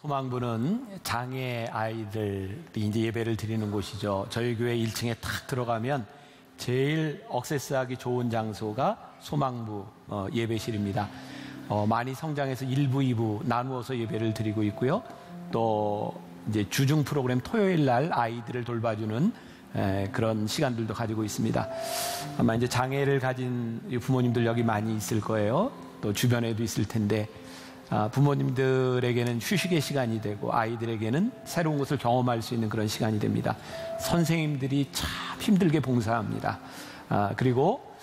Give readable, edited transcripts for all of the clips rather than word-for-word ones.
소망부는 장애 아이들이 이제 예배를 드리는 곳이죠. 저희 교회 1층에 탁 들어가면 제일 액세스하기 좋은 장소가 소망부 예배실입니다. 많이 성장해서 1부, 2부 나누어서 예배를 드리고 있고요. 또 이제 주중 프로그램 토요일 날 아이들을 돌봐주는 그런 시간들도 가지고 있습니다. 아마 이제 장애를 가진 부모님들 여기 많이 있을 거예요. 또 주변에도 있을 텐데 부모님들에게는 휴식의 시간이 되고 아이들에게는 새로운 것을 경험할 수 있는 그런 시간이 됩니다. 선생님들이 참 힘들게 봉사합니다. 그리고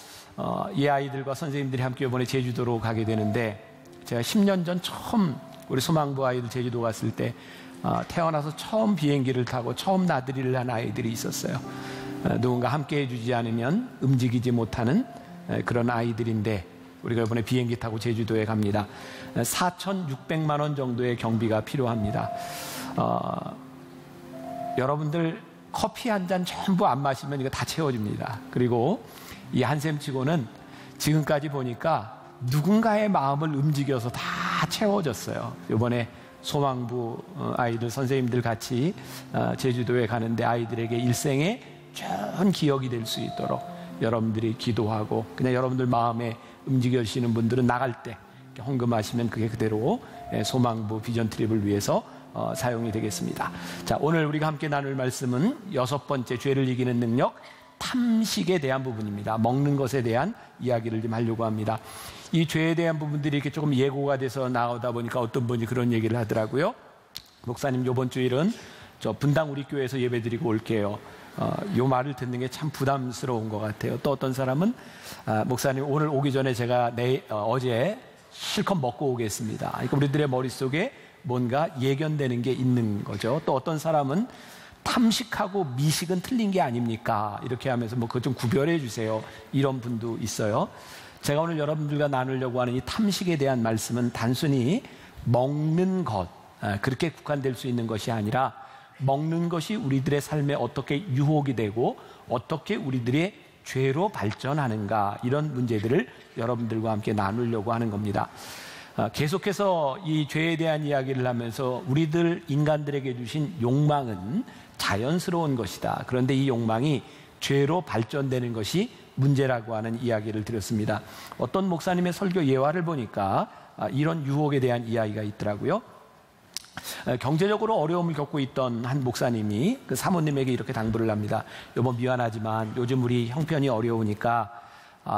이 아이들과 선생님들이 함께 이번에 제주도로 가게 되는데, 제가 10년 전 처음 우리 소망부 아이들 제주도 갔을 때 태어나서 처음 비행기를 타고 처음 나들이를 한 아이들이 있었어요. 누군가 함께 해주지 않으면 움직이지 못하는 그런 아이들인데, 우리가 이번에 비행기 타고 제주도에 갑니다. 4,600만 원 정도의 경비가 필요합니다. 여러분들 커피 한 잔 전부 안 마시면 이거 다 채워집니다. 그리고 이 한샘치고는 지금까지 보니까 누군가의 마음을 움직여서 다 채워졌어요. 이번에 소망부 아이들 선생님들 같이 제주도에 가는데 아이들에게 일생의 좋은 기억이 될 수 있도록 여러분들이 기도하고, 그냥 여러분들 마음에 움직여지시는 분들은 나갈 때 헌금하시면 그게 그대로 소망부 비전 트립을 위해서 사용이 되겠습니다. 자, 오늘 우리가 함께 나눌 말씀은 6번째 죄를 이기는 능력, 탐식에 대한 부분입니다. 먹는 것에 대한 이야기를 좀 하려고 합니다. 이 죄에 대한 부분들이 이렇게 조금 예고가 돼서 나오다 보니까 어떤 분이 그런 얘기를 하더라고요. 목사님, 이번 주일은 저 분당 우리 교회에서 예배드리고 올게요. 요 말을 듣는 게 참 부담스러운 것 같아요. 또 어떤 사람은 목사님, 오늘 오기 전에 제가 어제 실컷 먹고 오겠습니다. 그러니까 우리들의 머릿속에 뭔가 예견되는 게 있는 거죠. 또 어떤 사람은 탐식하고 미식은 틀린 게 아닙니까? 이렇게 하면서 그거 좀 구별해 주세요. 이런 분도 있어요. 제가 오늘 여러분들과 나누려고 하는 이 탐식에 대한 말씀은 단순히 먹는 것, 그렇게 국한될 수 있는 것이 아니라 먹는 것이 우리들의 삶에 어떻게 유혹이 되고 어떻게 우리들의 죄로 발전하는가, 이런 문제들을 여러분들과 함께 나누려고 하는 겁니다. 계속해서 이 죄에 대한 이야기를 하면서 우리들 인간들에게 주신 욕망은 자연스러운 것이다. 그런데 이 욕망이 죄로 발전되는 것이 문제라고 하는 이야기를 드렸습니다. 어떤 목사님의 설교 예화를 보니까 이런 유혹에 대한 이야기가 있더라고요. 경제적으로 어려움을 겪고 있던 한 목사님이 그 사모님에게 이렇게 당부를 합니다. 여보, 미안하지만 요즘 우리 형편이 어려우니까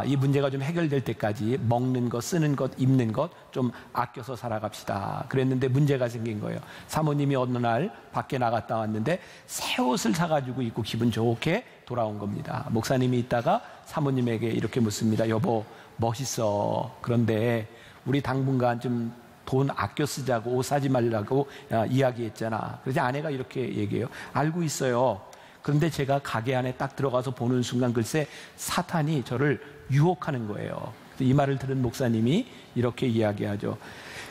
이 문제가 좀 해결될 때까지 먹는 것, 쓰는 것, 입는 것 좀 아껴서 살아갑시다. 그랬는데 문제가 생긴 거예요. 사모님이 어느 날 밖에 나갔다 왔는데 새 옷을 사가지고 입고 기분 좋게 돌아온 겁니다. 목사님이 있다가 사모님에게 이렇게 묻습니다. 여보, 멋있어. 그런데 우리 당분간 좀 돈 아껴 쓰자고, 옷 사지 말라고 이야기했잖아. 그래서 아내가 이렇게 얘기해요. 알고 있어요. 그런데 제가 가게 안에 딱 들어가서 보는 순간 글쎄 사탄이 저를 유혹하는 거예요. 이 말을 들은 목사님이 이렇게 이야기하죠.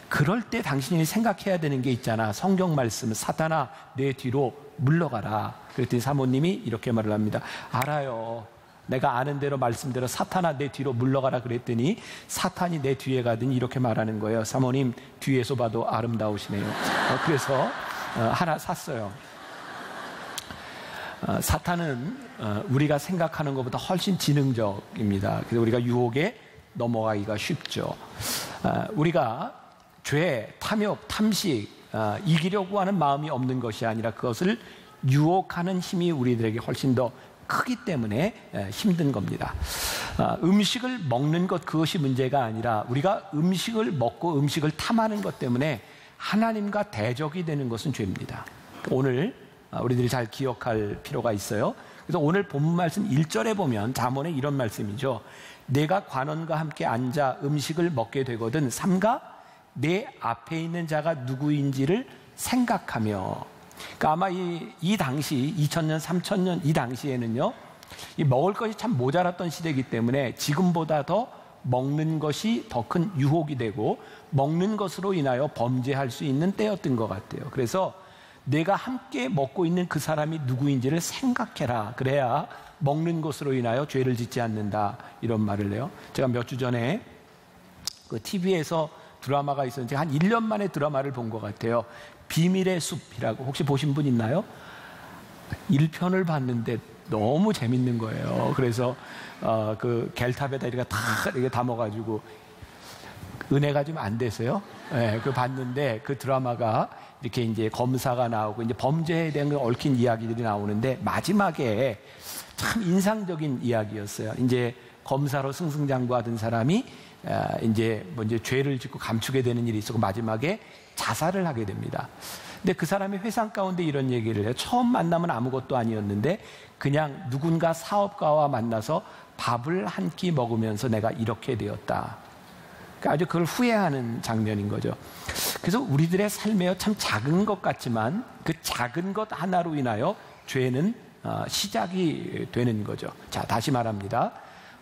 그럴 때 당신이 생각해야 되는 게 있잖아. 성경 말씀, 사탄아 내 뒤로 물러가라. 그랬더니 사모님이 이렇게 말을 합니다. 알아요. 내가 아는 대로 말씀대로 사탄아 내 뒤로 물러가라 그랬더니 사탄이 내 뒤에 가더니 이렇게 말하는 거예요. 사모님 뒤에서 봐도 아름다우시네요. 그래서 하나 샀어요. 사탄은 우리가 생각하는 것보다 훨씬 지능적입니다. 그래서 우리가 유혹에 넘어가기가 쉽죠. 우리가 죄, 탐욕, 탐식 이기려고 하는 마음이 없는 것이 아니라 그것을 유혹하는 힘이 우리들에게 훨씬 더 크기 때문에 힘든 겁니다. 음식을 먹는 것, 그것이 문제가 아니라 우리가 음식을 먹고 음식을 탐하는 것 때문에 하나님과 대적이 되는 것은 죄입니다. 오늘 우리들이 잘 기억할 필요가 있어요. 그래서 오늘 본문 말씀 1절에 보면 잠언에 이런 말씀이죠. 내가 관원과 함께 앉아 음식을 먹게 되거든 삼가 내 앞에 있는 자가 누구인지를 생각하며. 그러니까 아마 이 당시 2000년, 3000년 이 당시에는요, 이 먹을 것이 참 모자랐던 시대이기 때문에 지금보다 더 먹는 것이 더 큰 유혹이 되고 먹는 것으로 인하여 범죄할 수 있는 때였던 것 같아요. 그래서 내가 함께 먹고 있는 그 사람이 누구인지를 생각해라. 그래야 먹는 것으로 인하여 죄를 짓지 않는다. 이런 말을 해요. 제가 몇 주 전에 그 TV에서 드라마가 있었는데 한 1년 만에 드라마를 본 것 같아요. 비밀의 숲이라고 혹시 보신 분 있나요? 1편을 봤는데 너무 재밌는 거예요. 그래서 그 겔탑에다 이렇게 담아가지고 은혜가 좀 안 돼서요. 네, 그 봤는데 그 드라마가 이렇게 이제 검사가 나오고 이제 범죄에 대한 얽힌 이야기들이 나오는데 마지막에 참 인상적인 이야기였어요. 이제 검사로 승승장구하던 사람이 이제 죄를 짓고 감추게 되는 일이 있었고 마지막에 자살을 하게 됩니다. 근데 그 사람이 회상 가운데 이런 얘기를 해요. 처음 만나면 아무것도 아니었는데 그냥 누군가 사업가와 만나서 밥을 한 끼 먹으면서 내가 이렇게 되었다. 그러니까 아주 그걸 후회하는 장면인 거죠. 그래서 우리들의 삶에 참 작은 것 같지만 그 작은 것 하나로 인하여 죄는 시작이 되는 거죠. 자, 다시 말합니다.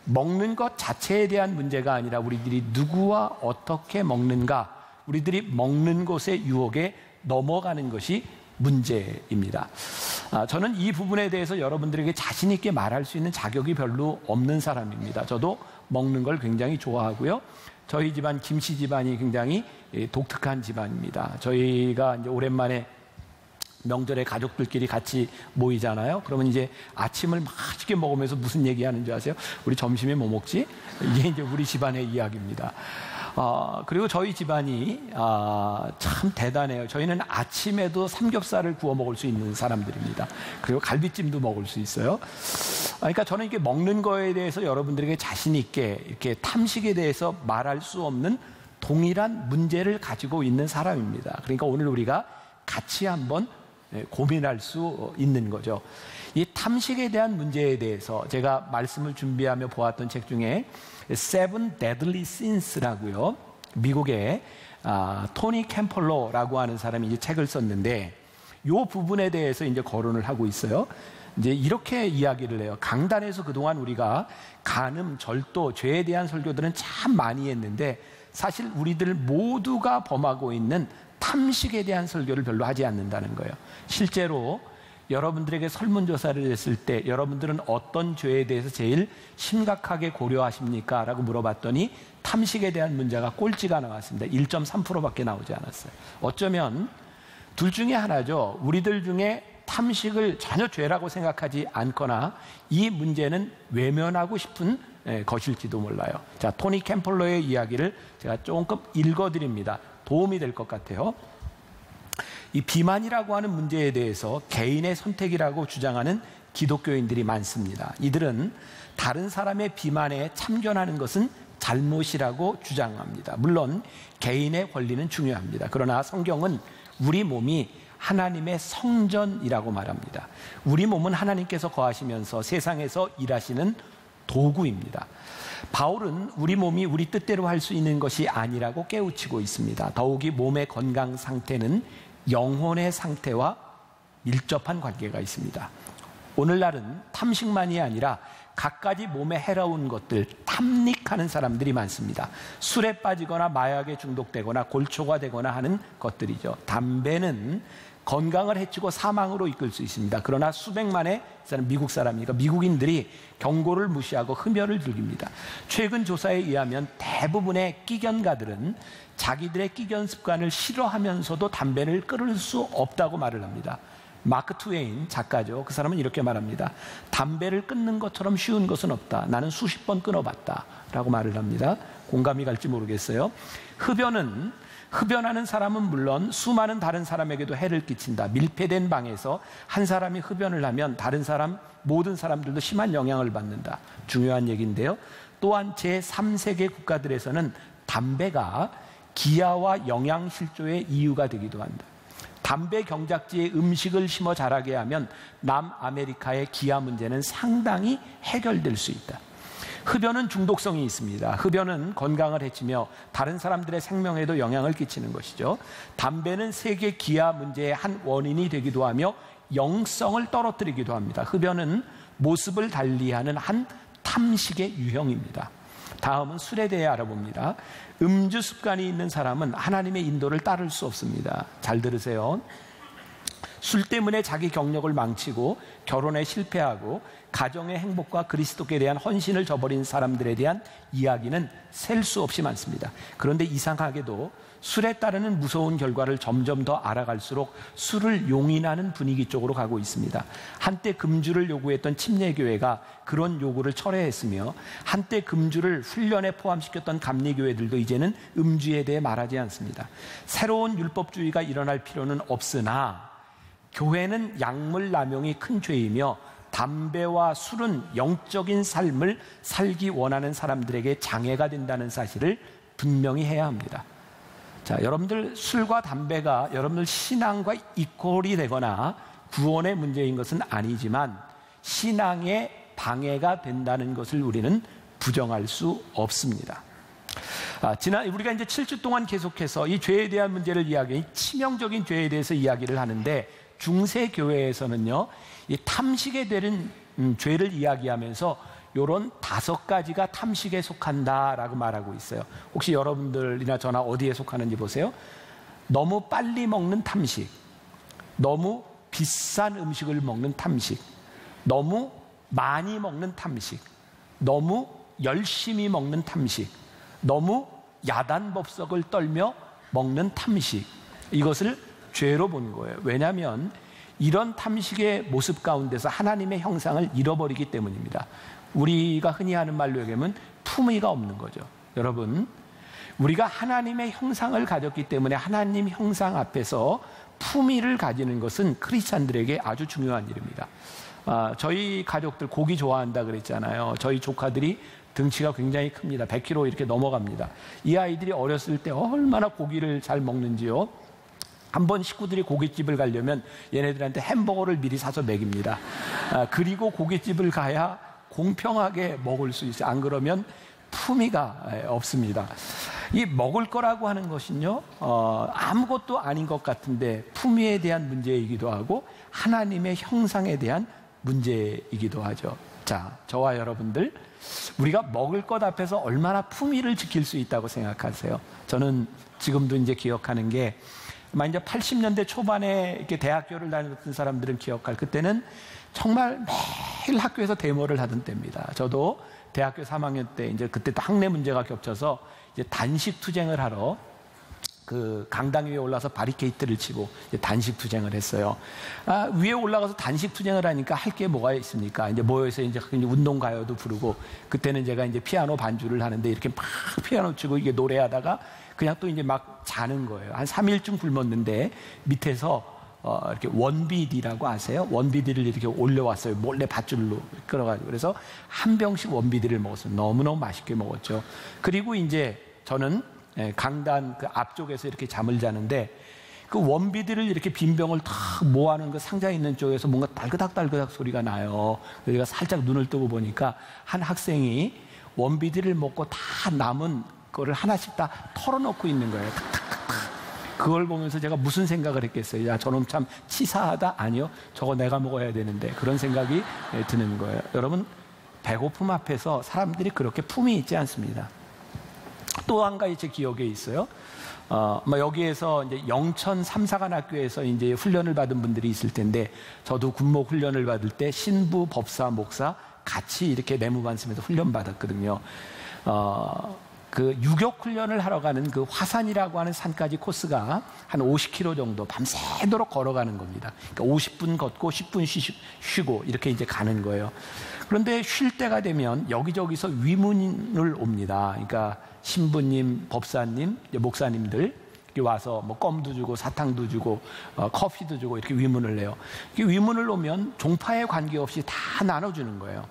먹는 것 자체에 대한 문제가 아니라 우리들이 누구와 어떻게 먹는가, 우리들이 먹는 것의 유혹에 넘어가는 것이 문제입니다. 저는 이 부분에 대해서 여러분들에게 자신 있게 말할 수 있는 자격이 별로 없는 사람입니다. 저도 먹는 걸 굉장히 좋아하고요. 저희 집안 김씨 집안이 굉장히 독특한 집안입니다. 저희가 이제 오랜만에 명절에 가족들끼리 같이 모이잖아요. 그러면 이제 아침을 맛있게 먹으면서 무슨 얘기하는 줄 아세요? 우리 점심에 뭐 먹지? 이게 이제 우리 집안의 이야기입니다. 그리고 저희 집안이 참 대단해요. 저희는 아침에도 삼겹살을 구워 먹을 수 있는 사람들입니다. 그리고 갈비찜도 먹을 수 있어요. 그러니까 저는 이렇게 먹는 거에 대해서 여러분들에게 자신 있게 이렇게 탐식에 대해서 말할 수 없는 동일한 문제를 가지고 있는 사람입니다. 그러니까 오늘 우리가 같이 한번 고민할 수 있는 거죠. 이 탐식에 대한 문제에 대해서 제가 말씀을 준비하며 보았던 책 중에 Seven Deadly Sins라고요. 미국의 토니 캠펄러라고 하는 사람이 이제 책을 썼는데 이 부분에 대해서 이제 거론을 하고 있어요. 이제 이렇게 이야기를 해요. 강단에서 그동안 우리가 간음, 절도, 죄에 대한 설교들은 참 많이 했는데 사실 우리들 모두가 범하고 있는 탐식에 대한 설교를 별로 하지 않는다는 거예요. 실제로 여러분들에게 설문조사를 했을 때 여러분들은 어떤 죄에 대해서 제일 심각하게 고려하십니까? 라고 물어봤더니 탐식에 대한 문제가 꼴찌가 나왔습니다. 1.3%밖에 나오지 않았어요. 어쩌면 둘 중에 하나죠. 우리들 중에 탐식을 전혀 죄라고 생각하지 않거나 이 문제는 외면하고 싶은 것일지도 몰라요. 자, 토니 캠펄러의 이야기를 제가 조금 읽어드립니다. 도움이 될 것 같아요. 이 비만이라고 하는 문제에 대해서 개인의 선택이라고 주장하는 기독교인들이 많습니다. 이들은 다른 사람의 비만에 참견하는 것은 잘못이라고 주장합니다. 물론 개인의 권리는 중요합니다. 그러나 성경은 우리 몸이 하나님의 성전이라고 말합니다. 우리 몸은 하나님께서 거하시면서 세상에서 일하시는 도구입니다. 바울은 우리 몸이 우리 뜻대로 할 수 있는 것이 아니라고 깨우치고 있습니다. 더욱이 몸의 건강 상태는 영혼의 상태와 밀접한 관계가 있습니다. 오늘날은 탐식만이 아니라 갖가지 몸에 해로운 것들 탐닉하는 사람들이 많습니다. 술에 빠지거나 마약에 중독되거나 골초가 되거나 하는 것들이죠. 담배는 건강을 해치고 사망으로 이끌 수 있습니다. 그러나 수백만의 미국 사람이니까 미국인들이 경고를 무시하고 흡연을 즐깁니다. 최근 조사에 의하면 대부분의 끼견가들은 자기들의 끼견 습관을 싫어하면서도 담배를 끊을 수 없다고 말을 합니다. 마크 트웨인 작가죠. 그 사람은 이렇게 말합니다. 담배를 끊는 것처럼 쉬운 것은 없다. 나는 수십 번 끊어봤다 라고 말을 합니다. 공감이 갈지 모르겠어요. 흡연하는 사람은 물론 수많은 다른 사람에게도 해를 끼친다. 밀폐된 방에서 한 사람이 흡연을 하면 모든 사람들도 심한 영향을 받는다. 중요한 얘기인데요. 또한 제3세계 국가들에서는 담배가 기아와 영양실조의 이유가 되기도 한다. 담배 경작지에 음식을 심어 자라게 하면 남아메리카의 기아 문제는 상당히 해결될 수 있다. 흡연은 중독성이 있습니다. 흡연은 건강을 해치며 다른 사람들의 생명에도 영향을 끼치는 것이죠. 담배는 세계 기아 문제의 한 원인이 되기도 하며 영성을 떨어뜨리기도 합니다. 흡연은 모습을 달리하는 한 탐식의 유형입니다. 다음은 술에 대해 알아봅니다. 음주 습관이 있는 사람은 하나님의 인도를 따를 수 없습니다. 잘 들으세요. 술 때문에 자기 경력을 망치고 결혼에 실패하고 가정의 행복과 그리스도께 대한 헌신을 저버린 사람들에 대한 이야기는 셀 수 없이 많습니다. 그런데 이상하게도 술에 따르는 무서운 결과를 점점 더 알아갈수록 술을 용인하는 분위기 쪽으로 가고 있습니다. 한때 금주를 요구했던 침례교회가 그런 요구를 철회했으며 한때 금주를 훈련에 포함시켰던 감리교회들도 이제는 음주에 대해 말하지 않습니다. 새로운 율법주의가 일어날 필요는 없으나 교회는 약물 남용이 큰 죄이며 담배와 술은 영적인 삶을 살기 원하는 사람들에게 장애가 된다는 사실을 분명히 해야 합니다. 자, 여러분들 술과 담배가 여러분들 신앙과 이퀄이 되거나 구원의 문제인 것은 아니지만 신앙에 방해가 된다는 것을 우리는 부정할 수 없습니다. 우리가 이제 7주 동안 계속해서 이 죄에 대한 문제를 이야기해 치명적인 죄에 대해서 이야기를 하는데 중세 교회에서는요, 이 탐식에 대한 죄를 이야기하면서 이런 5가지가 탐식에 속한다라고 말하고 있어요. 혹시 여러분들이나 저나 어디에 속하는지 보세요. 너무 빨리 먹는 탐식, 너무 비싼 음식을 먹는 탐식, 너무 많이 먹는 탐식, 너무 열심히 먹는 탐식, 너무 야단법석을 떨며 먹는 탐식, 이것을 죄로 본 거예요. 왜냐하면 이런 탐식의 모습 가운데서 하나님의 형상을 잃어버리기 때문입니다. 우리가 흔히 하는 말로 얘기하면 품위가 없는 거죠. 여러분, 우리가 하나님의 형상을 가졌기 때문에 하나님 형상 앞에서 품위를 가지는 것은 크리스찬들에게 아주 중요한 일입니다. 저희 가족들 고기 좋아한다 그랬잖아요. 저희 조카들이 등치가 굉장히 큽니다. 100kg 이렇게 넘어갑니다. 이 아이들이 어렸을 때 얼마나 고기를 잘 먹는지요. 한번 식구들이 고깃집을 가려면 얘네들한테 햄버거를 미리 사서 먹입니다. 그리고 고깃집을 가야 공평하게 먹을 수 있어요. 안 그러면 품위가 없습니다. 이 먹을 거라고 하는 것은요, 아무것도 아닌 것 같은데 품위에 대한 문제이기도 하고 하나님의 형상에 대한 문제이기도 하죠. 자, 저와 여러분들, 우리가 먹을 것 앞에서 얼마나 품위를 지킬 수 있다고 생각하세요? 저는 지금도 이제 기억하는 게, 이제 80년대 초반에 이렇게 대학교를 다녔던 사람들은 기억할, 그때는 정말 매일 학교에서 데모를 하던 때입니다. 저도 대학교 3학년 때 이제 그때 또 학내 문제가 겹쳐서 이제 단식 투쟁을 하러 그 강당 위에 올라서 바리케이트를 치고 이제 단식 투쟁을 했어요. 위에 올라가서 단식 투쟁을 하니까 할 게 뭐가 있습니까? 이제 모여서 이제 운동 가요도 부르고, 그때는 제가 이제 피아노 반주를 하는데 이렇게 막 피아노 치고 이게 노래하다가 그냥 또 이제 막 자는 거예요. 한 3일쯤 굶었는데 밑에서 이렇게 원비디라고 아세요? 원비디를 이렇게 올려왔어요. 몰래 밧줄로 끌어가지고. 그래서 한 병씩 원비디를 먹었어요. 너무너무 맛있게 먹었죠. 그리고 이제 저는 강단 그 앞쪽에서 이렇게 잠을 자는데 그 원비디를 이렇게 빈 병을 다 모아놓은 그 상자 있는 쪽에서 뭔가 딸그닥딸그닥 소리가 나요. 그래서 제가 살짝 눈을 뜨고 보니까 한 학생이 원비디를 먹고 다 남은 거를 하나씩 다 털어놓고 있는 거예요. 그걸 보면서 제가 무슨 생각을 했겠어요? 야, 저놈 참 치사하다? 아니요, 저거 내가 먹어야 되는데, 그런 생각이 드는 거예요. 여러분, 배고픔 앞에서 사람들이 그렇게 품이 있지 않습니다. 또 한 가지 제 기억에 있어요. 여기에서 이제 영천 삼사관학교에서 이제 훈련을 받은 분들이 있을 텐데, 저도 군목 훈련을 받을 때 신부, 법사, 목사 같이 이렇게 내무반씀에서 훈련 받았거든요. 그 유격 훈련을 하러 가는 그 화산이라고 하는 산까지 코스가 한 50km 정도 밤새도록 걸어가는 겁니다. 그러니까 50분 걷고 10분 쉬고 이렇게 이제 가는 거예요. 그런데 쉴 때가 되면 여기저기서 위문을 옵니다. 그러니까 신부님, 법사님, 목사님들 와서 뭐 껌도 주고 사탕도 주고 커피도 주고 이렇게 위문을 내요. 위문을 오면 종파에 관계없이 다 나눠주는 거예요.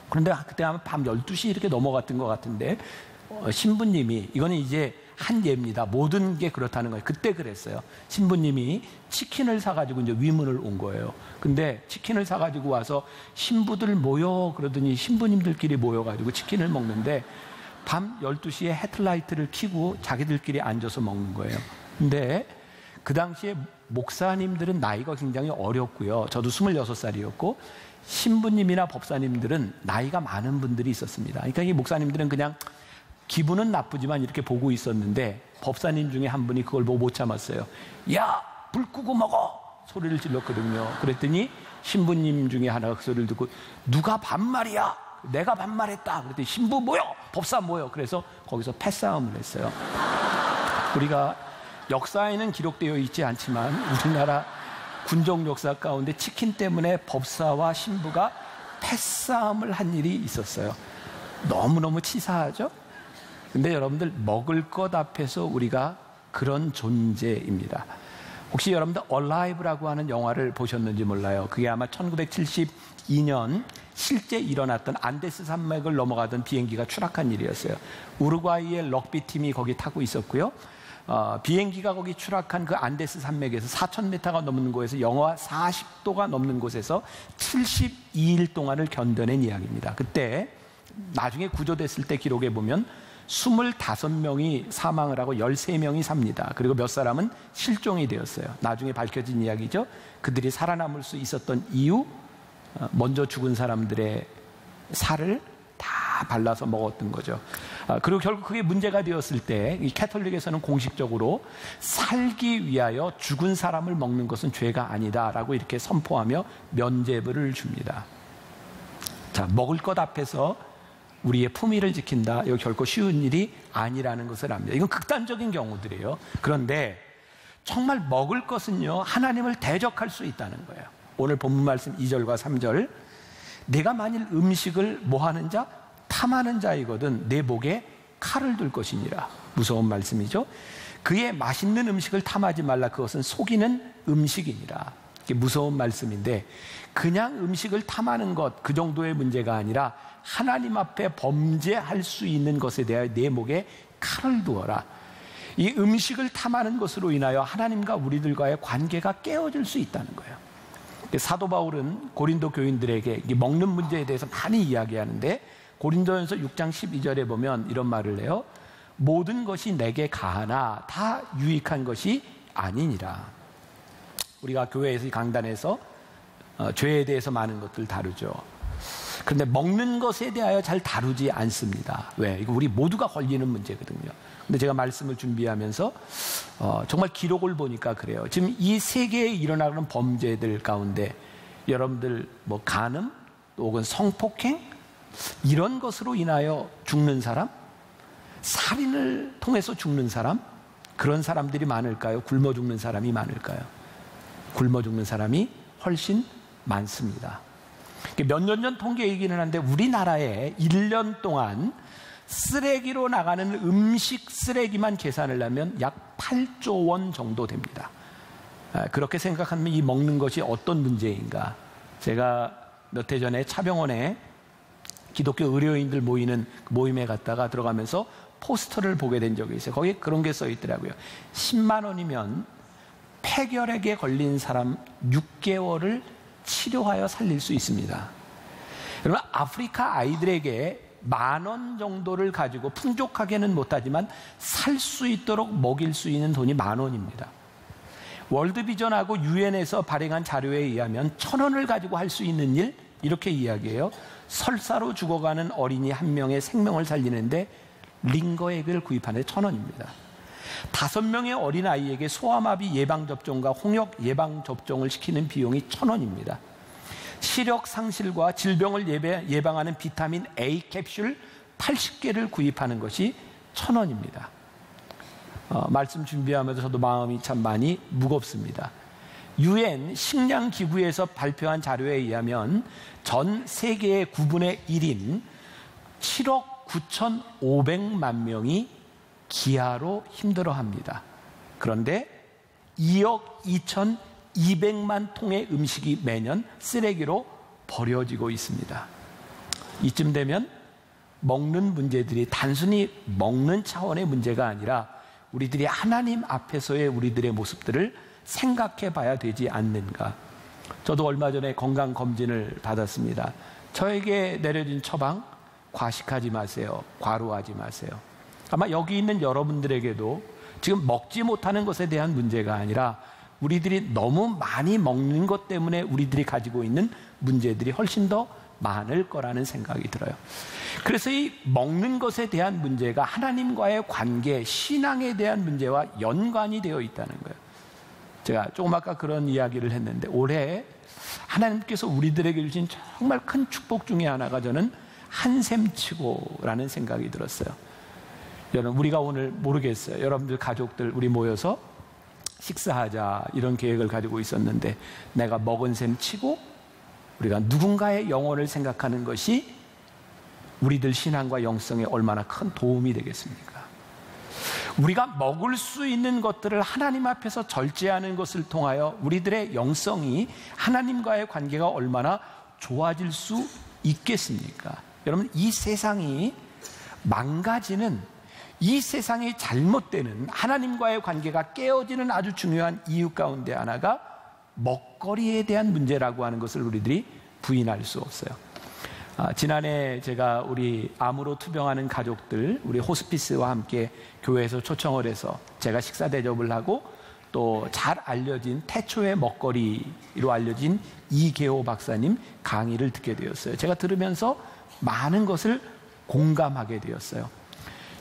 그런데 그때 아마 밤 12시 이렇게 넘어갔던 것 같은데 신부님이, 이거는 이제 한 예입니다. 모든 게 그렇다는 거예요. 그때 그랬어요. 신부님이 치킨을 사가지고 이제 위문을 온 거예요. 근데 치킨을 사가지고 와서 신부들 모여 그러더니 신부님들끼리 모여가지고 치킨을 먹는데 밤 12시에 헤드라이트를 켜고 자기들끼리 앉아서 먹는 거예요. 근데 그 당시에 목사님들은 나이가 굉장히 어렸고요. 저도 26살이었고 신부님이나 법사님들은 나이가 많은 분들이 있었습니다. 그러니까 이 목사님들은 그냥 기분은 나쁘지만 이렇게 보고 있었는데 법사님 중에 한 분이 그걸 보고 못 참았어요. 야, 불 끄고 먹어! 소리를 질렀거든요. 그랬더니 신부님 중에 하나가 그 소리를 듣고 누가 반말이야? 내가 반말했다. 그랬더니 신부 모여! 법사 모여! 그래서 거기서 패싸움을 했어요. 우리가 역사에는 기록되어 있지 않지만 우리나라 군족 역사 가운데 치킨 때문에 법사와 신부가 패싸움을 한 일이 있었어요. 너무너무 치사하죠? 근데 여러분들, 먹을 것 앞에서 우리가 그런 존재입니다. 혹시 여러분들 Alive라고 하는 영화를 보셨는지 몰라요. 그게 아마 1972년 실제 일어났던 안데스 산맥을 넘어가던 비행기가 추락한 일이었어요. 우루과이의 럭비 팀이 거기 타고 있었고요. 비행기가 거기 추락한 그 안데스 산맥에서 4,000m가 넘는 곳에서 영하 40도가 넘는 곳에서 72일 동안을 견뎌낸 이야기입니다. 그때 나중에 구조됐을 때 기록에 보면 25명이 사망을 하고 13명이 삽니다. 그리고 몇 사람은 실종이 되었어요. 나중에 밝혀진 이야기죠. 그들이 살아남을 수 있었던 이유, 먼저 죽은 사람들의 살을 다 발라서 먹었던 거죠. 그리고 결국 그게 문제가 되었을 때 이 캐톨릭에서는 공식적으로 살기 위하여 죽은 사람을 먹는 것은 죄가 아니다라고 이렇게 선포하며 면죄부를 줍니다. 자, 먹을 것 앞에서 우리의 품위를 지킨다. 이거 결코 쉬운 일이 아니라는 것을 압니다. 이건 극단적인 경우들이에요. 그런데 정말 먹을 것은요, 하나님을 대적할 수 있다는 거예요. 오늘 본문 말씀 2절과 3절, 내가 만일 음식을 뭐하는 자? 탐하는 자이거든 내 목에 칼을 둘 것이니라. 무서운 말씀이죠. 그의 맛있는 음식을 탐하지 말라. 그것은 속이는 음식이니라. 이게 무서운 말씀인데, 그냥 음식을 탐하는 것, 그 정도의 문제가 아니라 하나님 앞에 범죄할 수 있는 것에 대하여 내 목에 칼을 두어라. 이 음식을 탐하는 것으로 인하여 하나님과 우리들과의 관계가 깨어질 수 있다는 거예요. 사도 바울은 고린도 교인들에게 먹는 문제에 대해서 많이 이야기하는데, 고린도전서 6장 12절에 보면 이런 말을 해요. 모든 것이 내게 가하나 다 유익한 것이 아니니라. 우리가 교회에서 강단에서 죄에 대해서 많은 것들 다루죠. 그런데 먹는 것에 대하여 잘 다루지 않습니다. 왜? 이거 우리 모두가 걸리는 문제거든요. 근데 제가 말씀을 준비하면서 정말 기록을 보니까 그래요. 지금 이 세계에 일어나는 범죄들 가운데 여러분들 뭐 간음 혹은 성폭행 이런 것으로 인하여 죽는 사람, 살인을 통해서 죽는 사람, 그런 사람들이 많을까요? 굶어 죽는 사람이 많을까요? 굶어 죽는 사람이 훨씬 많습니다. 몇 년 전 통계이기는 한데 우리나라에 1년 동안 쓰레기로 나가는 음식 쓰레기만 계산을 하면 약 8조 원 정도 됩니다. 그렇게 생각하면 이 먹는 것이 어떤 문제인가? 제가 몇 해 전에 차병원에 기독교 의료인들 모이는 모임에 갔다가 들어가면서 포스터를 보게 된 적이 있어요. 거기에 그런 게 써 있더라고요. 10만 원이면 폐결핵에 걸린 사람 6개월을 치료하여 살릴 수 있습니다. 여러분, 아프리카 아이들에게 10,000원 정도를 가지고 풍족하게는 못하지만 살 수 있도록 먹일 수 있는 돈이 10,000원입니다. 월드비전하고 유엔에서 발행한 자료에 의하면 1,000원을 가지고 할 수 있는 일, 이렇게 이야기해요. 설사로 죽어가는 어린이 한 명의 생명을 살리는데 링거액을 구입하는데 1,000원입니다. 5명의 어린아이에게 소아마비 예방접종과 홍역 예방접종을 시키는 비용이 1,000원입니다. 시력 상실과 질병을 예방하는 비타민 A 캡슐 80개를 구입하는 것이 1,000원입니다. 말씀 준비하면서 저도 마음이 참 많이 무겁습니다. UN 식량기구에서 발표한 자료에 의하면 전 세계의 9분의 1인 7억 9,500만 명이 기아로 힘들어합니다. 그런데 2억 2,200만 통의 음식이 매년 쓰레기로 버려지고 있습니다. 이쯤 되면 먹는 문제들이 단순히 먹는 차원의 문제가 아니라 우리들이 하나님 앞에서의 우리들의 모습들을 생각해 봐야 되지 않는가. 저도 얼마 전에 건강검진을 받았습니다. 저에게 내려진 처방, 과식하지 마세요. 과로하지 마세요. 아마 여기 있는 여러분들에게도 지금 먹지 못하는 것에 대한 문제가 아니라 우리들이 너무 많이 먹는 것 때문에 우리들이 가지고 있는 문제들이 훨씬 더 많을 거라는 생각이 들어요. 그래서 이 먹는 것에 대한 문제가 하나님과의 관계, 신앙에 대한 문제와 연관이 되어 있다는 거예요. 제가 조금 아까 그런 이야기를 했는데 올해 하나님께서 우리들에게 주신 정말 큰 축복 중에 하나가 저는 한샘치고라는 생각이 들었어요. 여러분, 우리가 오늘 모르겠어요. 여러분들 가족들 우리 모여서 식사하자 이런 계획을 가지고 있었는데 내가 먹은 셈 치고 우리가 누군가의 영혼을 생각하는 것이 우리들 신앙과 영성에 얼마나 큰 도움이 되겠습니까? 우리가 먹을 수 있는 것들을 하나님 앞에서 절제하는 것을 통하여 우리들의 영성이 하나님과의 관계가 얼마나 좋아질 수 있겠습니까? 여러분, 이 세상이 망가지는, 이 세상이 잘못되는, 하나님과의 관계가 깨어지는 아주 중요한 이유 가운데 하나가 먹거리에 대한 문제라고 하는 것을 우리들이 부인할 수 없어요. 지난해 제가 우리 암으로 투병하는 가족들, 우리 호스피스와 함께 교회에서 초청을 해서 제가 식사 대접을 하고 또 잘 알려진 태초의 먹거리로 알려진 이계호 박사님 강의를 듣게 되었어요. 제가 들으면서 많은 것을 공감하게 되었어요.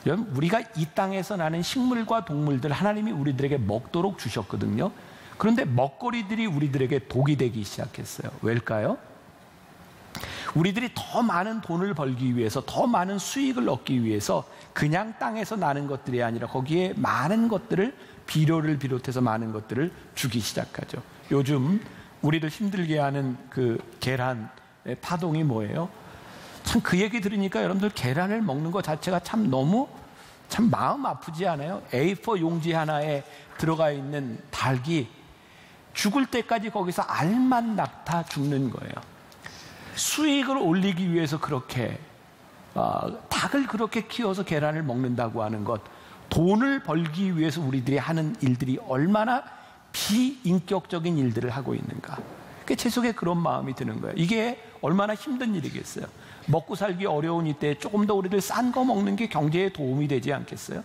여러분, 우리가 이 땅에서 나는 식물과 동물들 하나님이 우리들에게 먹도록 주셨거든요. 그런데 먹거리들이 우리들에게 독이 되기 시작했어요. 왜일까요? 우리들이 더 많은 돈을 벌기 위해서, 더 많은 수익을 얻기 위해서 그냥 땅에서 나는 것들이 아니라 거기에 많은 것들을, 비료를 비롯해서 많은 것들을 주기 시작하죠. 요즘 우리를 힘들게 하는 그 계란의 파동이 뭐예요? 참 그 얘기 들으니까 여러분들 계란을 먹는 것 자체가 참 너무 참 마음 아프지 않아요? A4 용지 하나에 들어가 있는 닭이 죽을 때까지 거기서 알만 낳다 죽는 거예요. 수익을 올리기 위해서 그렇게 닭을 그렇게 키워서 계란을 먹는다고 하는 것, 돈을 벌기 위해서 우리들이 하는 일들이 얼마나 비인격적인 일들을 하고 있는가. 제 속에 그런 마음이 드는 거예요. 이게 얼마나 힘든 일이겠어요. 먹고 살기 어려운 이때 조금 더 우리들 싼 거 먹는 게 경제에 도움이 되지 않겠어요?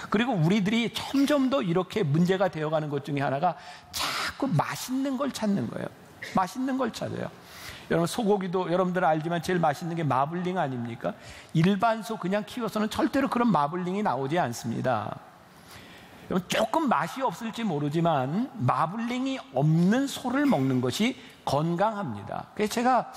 그리고 우리들이 점점 더 이렇게 문제가 되어가는 것 중에 하나가 자꾸 맛있는 걸 찾는 거예요. 맛있는 걸 찾아요. 여러분, 소고기도 여러분들 알지만 제일 맛있는 게 마블링 아닙니까? 일반 소 그냥 키워서는 절대로 그런 마블링이 나오지 않습니다. 여러분, 조금 맛이 없을지 모르지만 마블링이 없는 소를 먹는 것이 건강합니다. 그래서 제가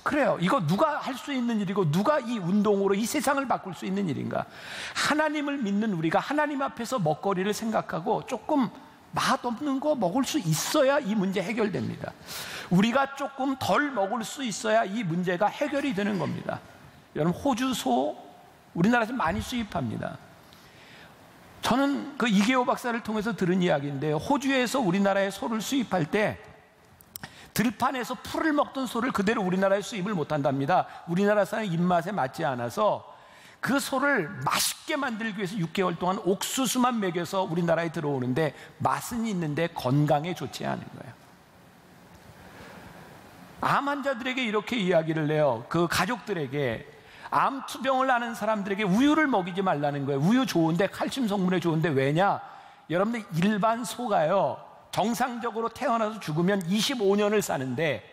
그래요. 이거 누가 할 수 있는 일이고 누가 이 운동으로 이 세상을 바꿀 수 있는 일인가? 하나님을 믿는 우리가 하나님 앞에서 먹거리를 생각하고 조금 맛없는 거 먹을 수 있어야 이 문제 해결됩니다. 우리가 조금 덜 먹을 수 있어야 이 문제가 해결이 되는 겁니다. 여러분, 호주 소 우리나라에서 많이 수입합니다. 저는 그 이계호 박사를 통해서 들은 이야기인데, 호주에서 우리나라에 소를 수입할 때 들판에서 풀을 먹던 소를 그대로 우리나라에 수입을 못한답니다. 우리나라 사람 입맛에 맞지 않아서 그 소를 맛있게 만들기 위해서 6개월 동안 옥수수만 먹여서 우리나라에 들어오는데 맛은 있는데 건강에 좋지 않은 거예요. 암 환자들에게 이렇게 이야기를 해요. 그 가족들에게, 암 투병을 하는 사람들에게 우유를 먹이지 말라는 거예요. 우유 좋은데, 칼슘 성분에 좋은데. 왜냐? 여러분들, 일반 소가요, 정상적으로 태어나서 죽으면 25년을 사는데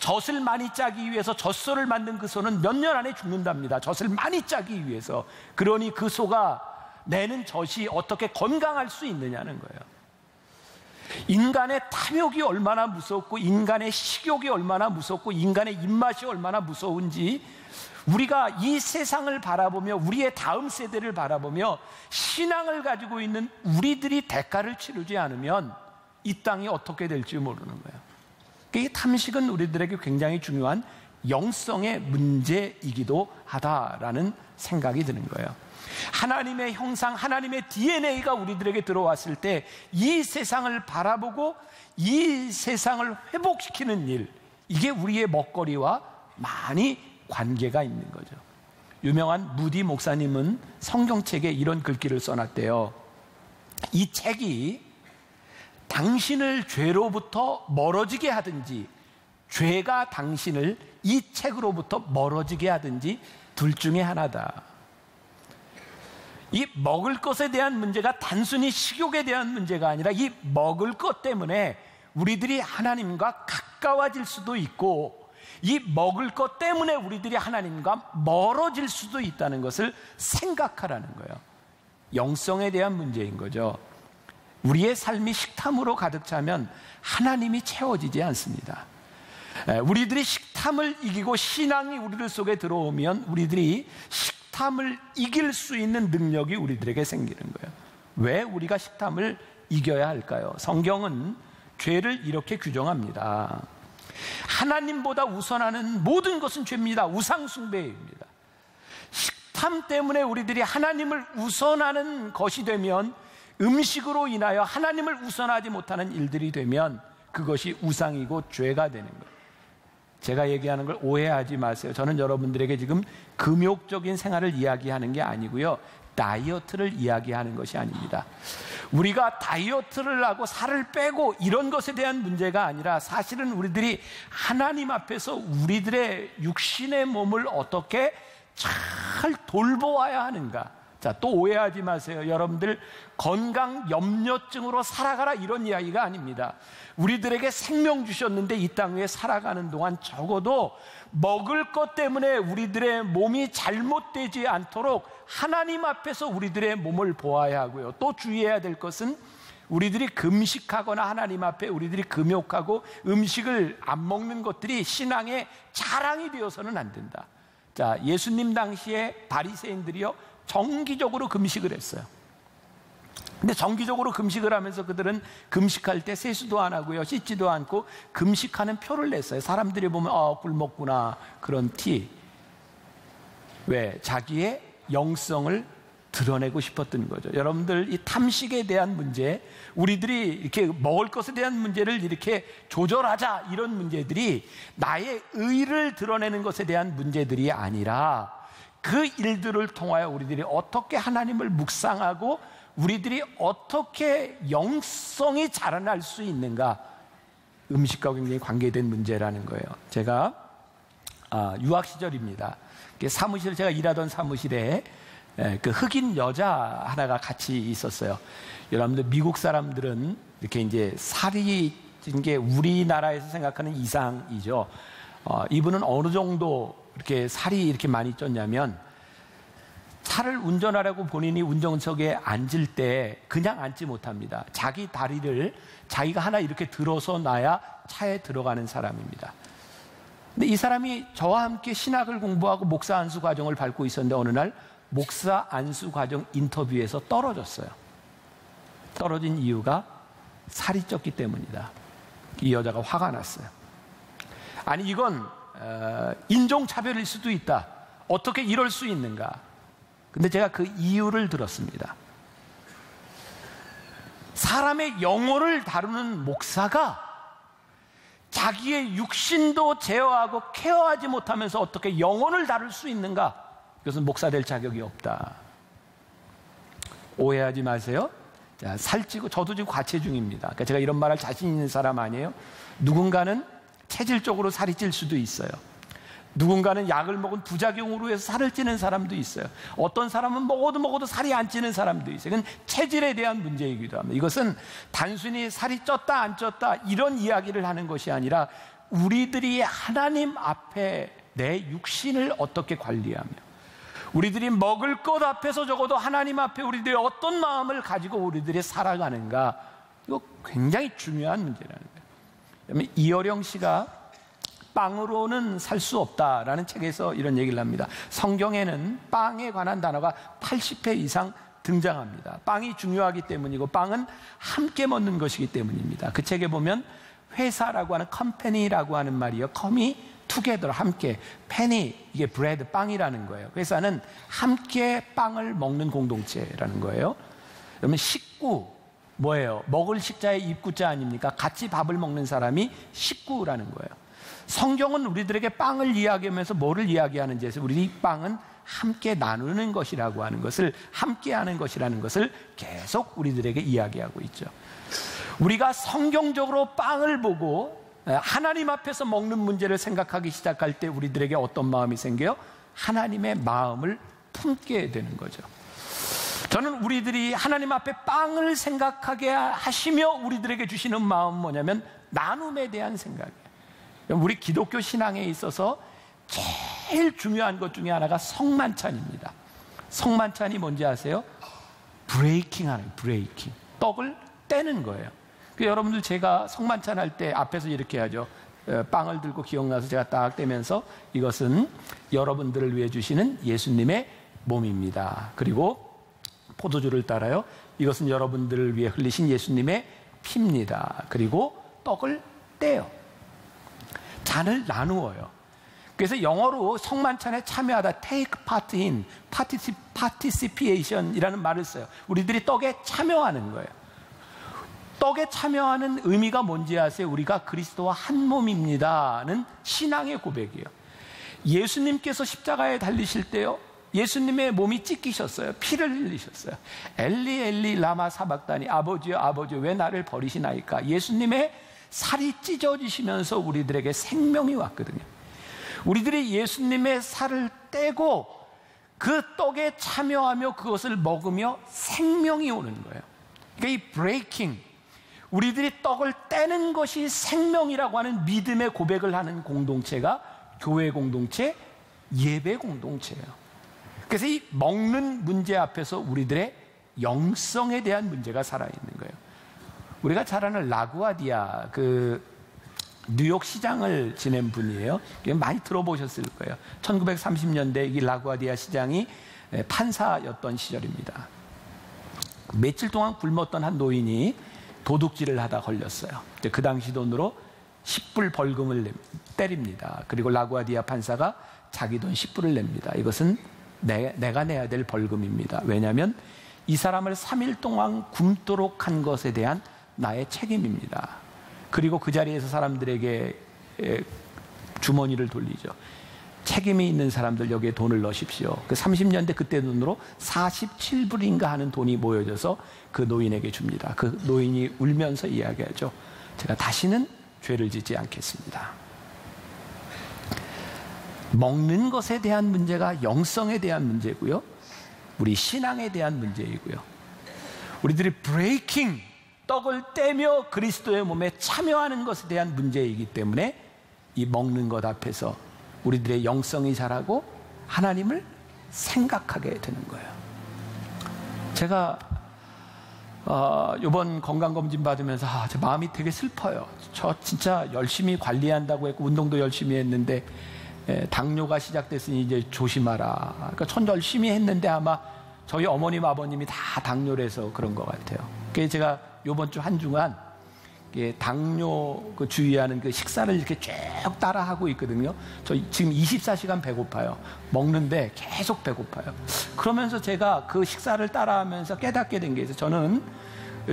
젖을 많이 짜기 위해서 젖소를 만든 그 소는 몇 년 안에 죽는답니다. 젖을 많이 짜기 위해서. 그러니 그 소가 내는 젖이 어떻게 건강할 수 있느냐는 거예요. 인간의 탐욕이 얼마나 무섭고, 인간의 식욕이 얼마나 무섭고, 인간의 입맛이 얼마나 무서운지 우리가 이 세상을 바라보며, 우리의 다음 세대를 바라보며 신앙을 가지고 있는 우리들이 대가를 치르지 않으면 이 땅이 어떻게 될지 모르는 거예요. 이 탐식은 우리들에게 굉장히 중요한 영성의 문제이기도 하다라는 생각이 드는 거예요. 하나님의 형상, 하나님의 DNA가 우리들에게 들어왔을 때 이 세상을 바라보고 이 세상을 회복시키는 일, 이게 우리의 먹거리와 많이 관계가 있는 거죠. 유명한 무디 목사님은 성경책에 이런 글귀를 써놨대요. 이 책이 당신을 죄로부터 멀어지게 하든지, 죄가 당신을 이 책으로부터 멀어지게 하든지 둘 중에 하나다. 이 먹을 것에 대한 문제가 단순히 식욕에 대한 문제가 아니라 이 먹을 것 때문에 우리들이 하나님과 가까워질 수도 있고, 이 먹을 것 때문에 우리들이 하나님과 멀어질 수도 있다는 것을 생각하라는 거예요. 영성에 대한 문제인 거죠. 우리의 삶이 식탐으로 가득 차면 하나님이 채워지지 않습니다. 우리들이 식탐을 이기고 신앙이 우리들 속에 들어오면 우리들이 식탐을 이길 수 있는 능력이 우리들에게 생기는 거예요. 왜 우리가 식탐을 이겨야 할까요? 성경은 죄를 이렇게 규정합니다. 하나님보다 우선하는 모든 것은 죄입니다. 우상숭배입니다. 식탐 때문에 우리들이 하나님을 우선하는 것이 되면, 음식으로 인하여 하나님을 우선하지 못하는 일들이 되면 그것이 우상이고 죄가 되는 거예요. 제가 얘기하는 걸 오해하지 마세요. 저는 여러분들에게 지금 금욕적인 생활을 이야기하는 게 아니고요, 다이어트를 이야기하는 것이 아닙니다. 우리가 다이어트를 하고 살을 빼고 이런 것에 대한 문제가 아니라, 사실은 우리들이 하나님 앞에서 우리들의 육신의 몸을 어떻게 잘 돌보아야 하는가. 자, 또 오해하지 마세요. 여러분들 건강 염려증으로 살아가라 이런 이야기가 아닙니다. 우리들에게 생명 주셨는데 이 땅 위에 살아가는 동안 적어도 먹을 것 때문에 우리들의 몸이 잘못되지 않도록 하나님 앞에서 우리들의 몸을 보아야 하고요. 또 주의해야 될 것은, 우리들이 금식하거나 하나님 앞에 우리들이 금욕하고 음식을 안 먹는 것들이 신앙의 자랑이 되어서는 안 된다. 자, 예수님 당시에 바리새인들이요, 정기적으로 금식을 했어요. 근데 정기적으로 금식을 하면서 그들은 금식할 때 세수도 안 하고요, 씻지도 않고 금식하는 표를 냈어요. 사람들이 보면 굶었구나, 그런 티. 왜? 자기의 영성을 드러내고 싶었던 거죠. 여러분들, 이 탐식에 대한 문제, 우리들이 이렇게 먹을 것에 대한 문제를 이렇게 조절하자, 이런 문제들이 나의 의를 드러내는 것에 대한 문제들이 아니라, 그 일들을 통하여 우리들이 어떻게 하나님을 묵상하고 우리들이 어떻게 영성이 자라날 수 있는가, 음식과 굉장히 관계된 문제라는 거예요. 제가 유학 시절입니다. 제가 일하던 사무실에 그 흑인 여자 하나가 같이 있었어요. 여러분들, 미국 사람들은 이렇게 이제 살이 찐 게 우리나라에서 생각하는 이상이죠. 이분은 어느 정도 이렇게 살이 이렇게 많이 쪘냐면, 차를 운전하려고 본인이 운전석에 앉을 때 그냥 앉지 못합니다. 자기 다리를 자기가 하나 이렇게 들어서 놔야 차에 들어가는 사람입니다. 근데 이 사람이 저와 함께 신학을 공부하고 목사 안수 과정을 밟고 있었는데, 어느 날 목사 안수 과정 인터뷰에서 떨어졌어요. 떨어진 이유가 살이 쪘기 때문이다. 이 여자가 화가 났어요. 아니, 이건 인종차별일 수도 있다. 어떻게 이럴 수 있는가? 근데 제가 그 이유를 들었습니다. 사람의 영혼을 다루는 목사가 자기의 육신도 제어하고 케어하지 못하면서 어떻게 영혼을 다룰 수 있는가? 그것은 목사 될 자격이 없다. 오해하지 마세요. 자, 살찌고, 저도 지금 과체중입니다. 그러니까 제가 이런 말할 자신 있는 사람 아니에요. 누군가는 체질적으로 살이 찔 수도 있어요. 누군가는 약을 먹은 부작용으로 해서 살을 찌는 사람도 있어요. 어떤 사람은 먹어도 살이 안 찌는 사람도 있어요. 이건 체질에 대한 문제이기도 합니다. 이것은 단순히 살이 쪘다 안 쪘다 이런 이야기를 하는 것이 아니라, 우리들이 하나님 앞에 내 육신을 어떻게 관리하며, 우리들이 먹을 것 앞에서 적어도 하나님 앞에 우리들이 어떤 마음을 가지고 우리들이 살아가는가, 이거 굉장히 중요한 문제라는 거예요. 이어령 씨가 빵으로는 살 수 없다라는 책에서 이런 얘기를 합니다. 성경에는 빵에 관한 단어가 80회 이상 등장합니다. 빵이 중요하기 때문이고, 빵은 함께 먹는 것이기 때문입니다. 그 책에 보면 회사라고 하는 컴퍼니라고 하는 말이요, 컴이 투게더, 함께, 페니, 이게 브레드, 빵이라는 거예요. 회사는 함께 빵을 먹는 공동체라는 거예요. 그러면 식구, 뭐예요? 먹을 식자의 입구자 아닙니까? 같이 밥을 먹는 사람이 식구라는 거예요. 성경은 우리들에게 빵을 이야기하면서 뭐를 이야기하는지 해서, 우리 이 빵은 함께 나누는 것이라고 하는 것을, 함께 하는 것이라는 것을 계속 우리들에게 이야기하고 있죠. 우리가 성경적으로 빵을 보고 하나님 앞에서 먹는 문제를 생각하기 시작할 때 우리들에게 어떤 마음이 생겨요? 하나님의 마음을 품게 되는 거죠. 저는 우리들이 하나님 앞에 빵을 생각하게 하시며 우리들에게 주시는 마음은 뭐냐면, 나눔에 대한 생각이에요. 우리 기독교 신앙에 있어서 제일 중요한 것 중에 하나가 성만찬입니다. 성만찬이 뭔지 아세요? 브레이킹 하는, 브레이킹. 떡을 떼는 거예요. 여러분들, 제가 성만찬 할 때 앞에서 이렇게 하죠. 빵을 들고 기억나서 제가 딱 떼면서, 이것은 여러분들을 위해 주시는 예수님의 몸입니다. 그리고 포도주를 따라요. 이것은 여러분들을 위해 흘리신 예수님의 피입니다. 그리고 떡을 떼요. 잔을 나누어요. 그래서 영어로 성만찬에 참여하다 take part in, participation이라는 말을 써요. 우리들이 떡에 참여하는 거예요. 떡에 참여하는 의미가 뭔지 아세요? 우리가 그리스도와 한 몸입니다는 신앙의 고백이에요. 예수님께서 십자가에 달리실 때요, 예수님의 몸이 찢기셨어요. 피를 흘리셨어요. 엘리 엘리 라마 사박다니, 아버지여 아버지여 왜 나를 버리시나이까. 예수님의 살이 찢어지시면서 우리들에게 생명이 왔거든요. 우리들이 예수님의 살을 떼고 그 떡에 참여하며 그것을 먹으며 생명이 오는 거예요. 그러니까 이 브레이킹, 우리들이 떡을 떼는 것이 생명이라고 하는 믿음의 고백을 하는 공동체가 교회 공동체, 예배 공동체예요. 그래서 이 먹는 문제 앞에서 우리들의 영성에 대한 문제가 살아있는 거예요. 우리가 잘 아는 라구아디아, 뉴욕 시장을 지낸 분이에요. 많이 들어보셨을 거예요. 1930년대 이 라구아디아 시장이 판사였던 시절입니다. 며칠 동안 굶었던 한 노인이 도둑질을 하다 걸렸어요. 그 당시 돈으로 10불 벌금을 때립니다. 그리고 라구아디아 판사가 자기 돈 10불을 냅니다. 이것은 내가 내야 될 벌금입니다. 왜냐하면 이 사람을 3일 동안 굶도록 한 것에 대한 나의 책임입니다. 그리고 그 자리에서 사람들에게 주머니를 돌리죠. 책임이 있는 사람들 여기에 돈을 넣으십시오. 그 30년대 그때 돈으로 47불인가 하는 돈이 모여져서 그 노인에게 줍니다. 그 노인이 울면서 이야기하죠. 제가 다시는 죄를 짓지 않겠습니다. 먹는 것에 대한 문제가 영성에 대한 문제고요. 우리 신앙에 대한 문제이고요. 우리들이 브레이킹, 떡을 떼며 그리스도의 몸에 참여하는 것에 대한 문제이기 때문에 이 먹는 것 앞에서 우리들의 영성이 자라고 하나님을 생각하게 되는 거예요. 제가 이번 건강검진 받으면서 제 마음이 되게 슬퍼요. 저 진짜 열심히 관리한다고 했고 운동도 열심히 했는데 당뇨가 시작됐으니 이제 조심하라. 그러니까 전 열심히 했는데 아마 저희 어머님 아버님이 다 당뇨라서 그런 것 같아요. 그래서 제가 이번 주 한 주간 당뇨 주의하는 그 식사를 이렇게 쭉 따라하고 있거든요. 저 지금 24시간 배고파요. 먹는데 계속 배고파요. 그러면서 제가 그 식사를 따라하면서 깨닫게 된 게 있어요. 저는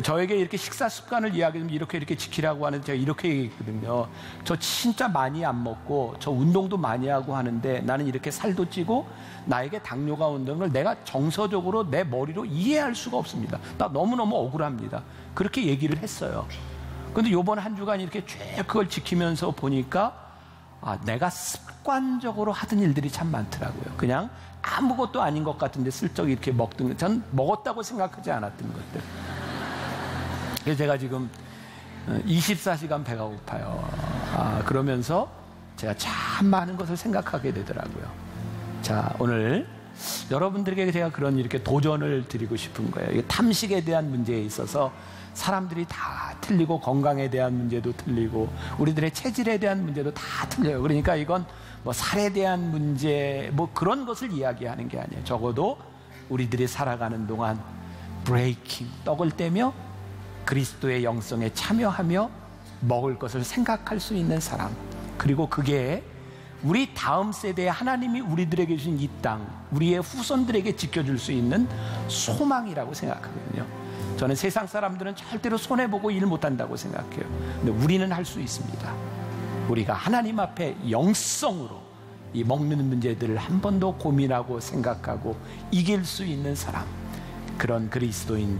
저에게 이렇게 식사 습관을 이야기하면 이렇게 지키라고 하는데 제가 이렇게 얘기했거든요. 저 진짜 많이 안 먹고 저 운동도 많이 하고 하는데 나는 이렇게 살도 찌고 나에게 당뇨가 온다는 걸 내가 정서적으로 내 머리로 이해할 수가 없습니다. 나 너무너무 억울합니다. 그렇게 얘기를 했어요. 근데 요번 한 주간 이렇게 쭉 그걸 지키면서 보니까 내가 습관적으로 하던 일들이 참 많더라고요. 그냥 아무것도 아닌 것 같은데 슬쩍 이렇게 먹던 것, 전 먹었다고 생각하지 않았던 것들. 그래서 제가 지금 24시간 배가 고파요. 그러면서 제가 참 많은 것을 생각하게 되더라고요. 자, 오늘 여러분들에게 제가 그런 이렇게 도전을 드리고 싶은 거예요. 탐식에 대한 문제에 있어서 사람들이 다 틀리고 건강에 대한 문제도 틀리고 우리들의 체질에 대한 문제도 다 틀려요. 그러니까 이건 뭐 살에 대한 문제 뭐 그런 것을 이야기하는 게 아니에요. 적어도 우리들이 살아가는 동안 브레이킹, 떡을 떼며 그리스도의 영성에 참여하며 먹을 것을 생각할 수 있는 사람, 그리고 그게 우리 다음 세대에 하나님이 우리들에게 주신 이 땅, 우리의 후손들에게 지켜줄 수 있는 소망이라고 생각하거든요. 저는 세상 사람들은 절대로 손해보고 일 못한다고 생각해요. 근데 우리는 할 수 있습니다. 우리가 하나님 앞에 영성으로 이 먹는 문제들을 한 번 더 고민하고 생각하고 이길 수 있는 사람, 그런 그리스도인,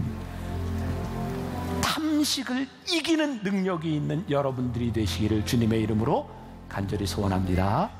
탐식을 이기는 능력이 있는 여러분들이 되시기를 주님의 이름으로 간절히 소원합니다.